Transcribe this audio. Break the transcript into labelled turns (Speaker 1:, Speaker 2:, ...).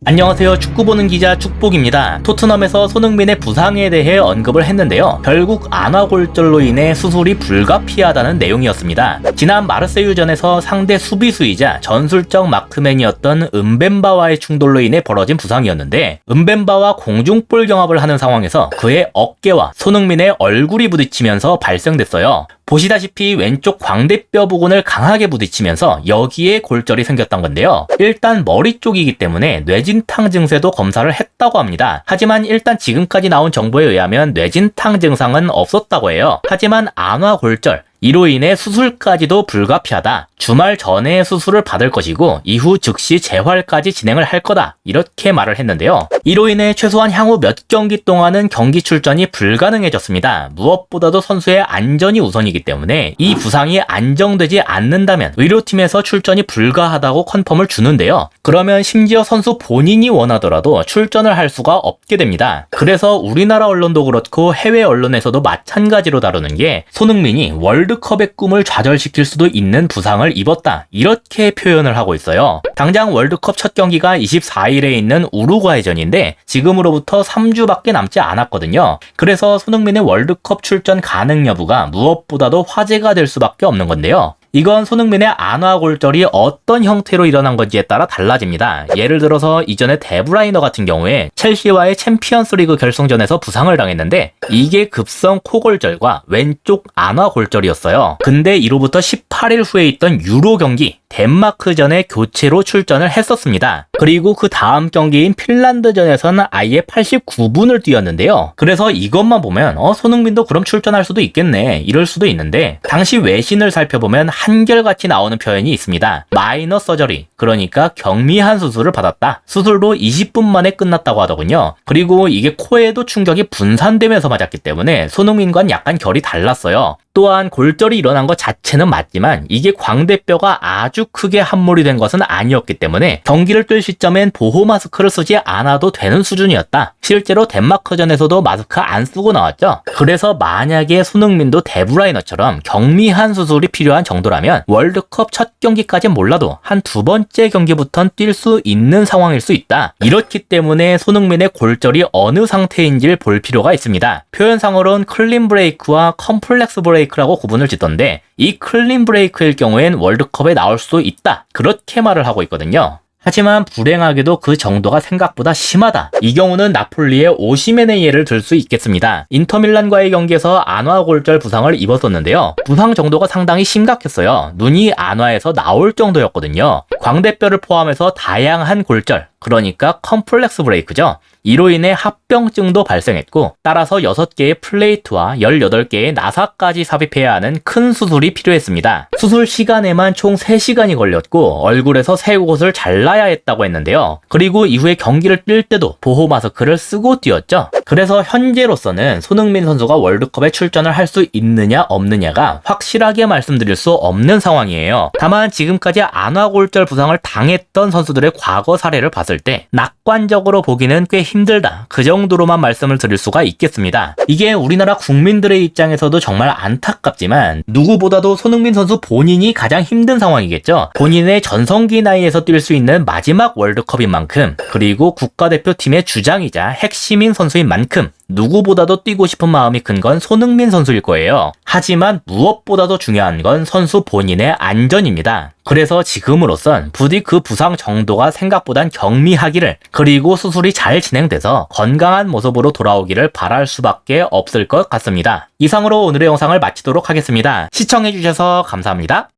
Speaker 1: 안녕하세요. 축구 보는 기자 축복입니다. 토트넘에서 손흥민의 부상에 대해 언급을 했는데요. 결국 안화골절로 인해 수술이 불가피하다는 내용이었습니다. 지난 마르세유전에서 상대 수비수이자 전술적 마크맨이었던 은벤바와의 충돌로 인해 벌어진 부상이었는데, 은벤바와 공중볼 경합을 하는 상황에서 그의 어깨와 손흥민의 얼굴이 부딪히면서 발생됐어요. 보시다시피 왼쪽 광대뼈 부근을 강하게 부딪히면서 여기에 골절이 생겼던 건데요. 일단 머리 쪽이기 때문에 뇌진탕 증세도 검사를 했다고 합니다. 하지만 일단 지금까지 나온 정보에 의하면 뇌진탕 증상은 없었다고 해요. 하지만 안화골절, 이로 인해 수술까지도 불가피하다. 주말 전에 수술을 받을 것이고 이후 즉시 재활까지 진행을 할 거다. 이렇게 말을 했는데요. 이로 인해 최소한 향후 몇 경기 동안은 경기 출전이 불가능해졌습니다. 무엇보다도 선수의 안전이 우선이기 때문에 이 부상이 안정되지 않는다면 의료팀에서 출전이 불가하다고 컨펌을 주는데요. 그러면 심지어 선수 본인이 원하더라도 출전을 할 수가 없게 됩니다. 그래서 우리나라 언론도 그렇고 해외 언론에서도 마찬가지로 다루는 게 손흥민이 월드컵의 꿈을 좌절시킬 수도 있는 부상을 입었다, 이렇게 표현을 하고 있어요. 당장 월드컵 첫 경기가 24일에 있는 우루과이전인데 지금으로부터 3주밖에 남지 않았거든요. 그래서 손흥민의 월드컵 출전 가능 여부가 무엇보다도 화제가 될 수밖에 없는 건데요. 이건 손흥민의 안화골절이 어떤 형태로 일어난 건지에 따라 달라집니다. 예를 들어서 이전에 데브라이너 같은 경우에 첼시와의 챔피언스 리그 결승전에서 부상을 당했는데 이게 급성 코골절과 왼쪽 안화골절이었어요. 근데 이로부터 18일 후에 있던 유로 경기 덴마크전에 교체로 출전을 했었습니다. 그리고 그 다음 경기인 핀란드전에서는 아예 89분을 뛰었는데요. 그래서 이것만 보면 손흥민도 그럼 출전할 수도 있겠네, 이럴 수도 있는데 당시 외신을 살펴보면 한결같이 나오는 표현이 있습니다. 마이너 서저리, 그러니까 경미한 수술을 받았다. 수술도 20분 만에 끝났다고 하더군요. 그리고 이게 코에도 충격이 분산되면서 맞았기 때문에 손흥민과는 약간 결이 달랐어요. 또한 골절이 일어난 것 자체는 맞지만 이게 광대뼈가 아주 크게 함몰이 된 것은 아니었기 때문에 경기를 뛸 시점엔 보호 마스크를 쓰지 않아도 되는 수준이었다. 실제로 덴마크전에서도 마스크 안 쓰고 나왔죠. 그래서 만약에 손흥민도 데브라이너처럼 경미한 수술이 필요한 정도라면 월드컵 첫 경기까진 몰라도 한 두 번째 경기부터는 뛸 수 있는 상황일 수 있다. 이렇기 때문에 손흥민의 골절이 어느 상태인지를 볼 필요가 있습니다. 표현상으로는 클린 브레이크와 컴플렉스 브레이크라고 구분을 짓던데 이 클린 브레이크일 경우엔 월드컵에 나올 수도 있다, 그렇게 말을 하고 있거든요. 하지만 불행하게도 그 정도가 생각보다 심하다. 이 경우는 나폴리의 오시멘의 예를 들 수 있겠습니다. 인터밀란과의 경기에서 안화골절 부상을 입었었는데요. 부상 정도가 상당히 심각했어요. 눈이 안화에서 나올 정도였거든요. 광대뼈를 포함해서 다양한 골절, 그러니까 컴플렉스 브레이크죠. 이로 인해 합병증도 발생했고 따라서 6개의 플레이트와 18개의 나사까지 삽입해야 하는 큰 수술이 필요했습니다. 수술 시간에만 총 3시간이 걸렸고 얼굴에서 3곳을 잘라야 했다고 했는데요. 그리고 이후에 경기를 뛸 때도 보호 마스크를 쓰고 뛰었죠. 그래서 현재로서는 손흥민 선수가 월드컵에 출전을 할 수 있느냐 없느냐가 확실하게 말씀드릴 수 없는 상황이에요. 다만 지금까지 안화골절 부상을 당했던 선수들의 과거 사례를 봤을 때 낙관적으로 보기는 꽤 힘들다, 그 정도로만 말씀을 드릴 수가 있겠습니다. 이게 우리나라 국민들의 입장에서도 정말 안타깝지만 누구보다도 손흥민 선수 본인이 가장 힘든 상황이겠죠. 본인의 전성기 나이에서 뛸 수 있는 마지막 월드컵인 만큼, 그리고 국가대표팀의 주장이자 핵심인 선수인 만큼 누구보다도 뛰고 싶은 마음이 큰 건 손흥민 선수일 거예요. 하지만 무엇보다도 중요한 건 선수 본인의 안전입니다. 그래서 지금으로선 부디 그 부상 정도가 생각보단 경미하기를, 그리고 수술이 잘 진행돼서 건강한 모습으로 돌아오기를 바랄 수밖에 없을 것 같습니다. 이상으로 오늘의 영상을 마치도록 하겠습니다. 시청해주셔서 감사합니다.